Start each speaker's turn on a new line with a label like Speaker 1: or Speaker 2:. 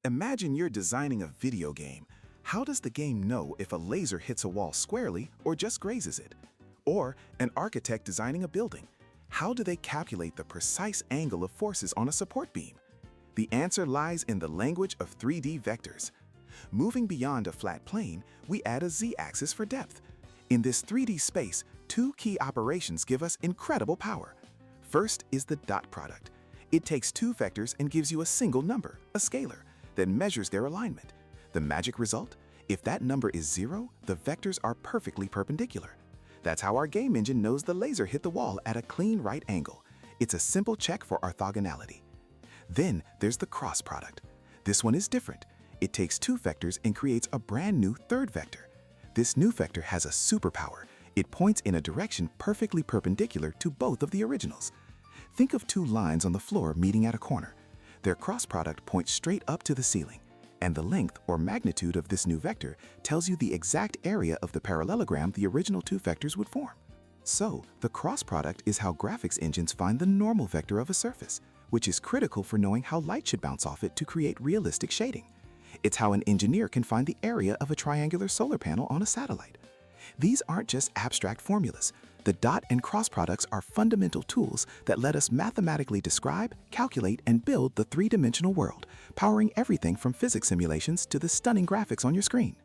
Speaker 1: Imagine you're designing a video game. How does the game know if a laser hits a wall squarely or just grazes it? Or an architect designing a building. How do they calculate the precise angle of forces on a support beam? The answer lies in the language of 3D vectors. Moving beyond a flat plane, we add a z-axis for depth. In this 3D space, two key operations give us incredible power. First is the dot product. It takes two vectors and gives you a single number, a scalar, that measures their alignment. The magic result? If that number is 0, the vectors are perfectly perpendicular. That's how our game engine knows the laser hit the wall at a clean right angle. It's a simple check for orthogonality. Then there's the cross product. This one is different. It takes two vectors and creates a brand new third vector. This new vector has a superpower. It points in a direction perfectly perpendicular to both of the originals. Think of two lines on the floor meeting at a corner. Their cross product points straight up to the ceiling, and the length or magnitude of this new vector tells you the exact area of the parallelogram the original two vectors would form. So, the cross product is how graphics engines find the normal vector of a surface, which is critical for knowing how light should bounce off it to create realistic shading. It's how an engineer can find the area of a triangular solar panel on a satellite. These aren't just abstract formulas. The dot and cross products are fundamental tools that let us mathematically describe, calculate, and build the three-dimensional world, powering everything from physics simulations to the stunning graphics on your screen.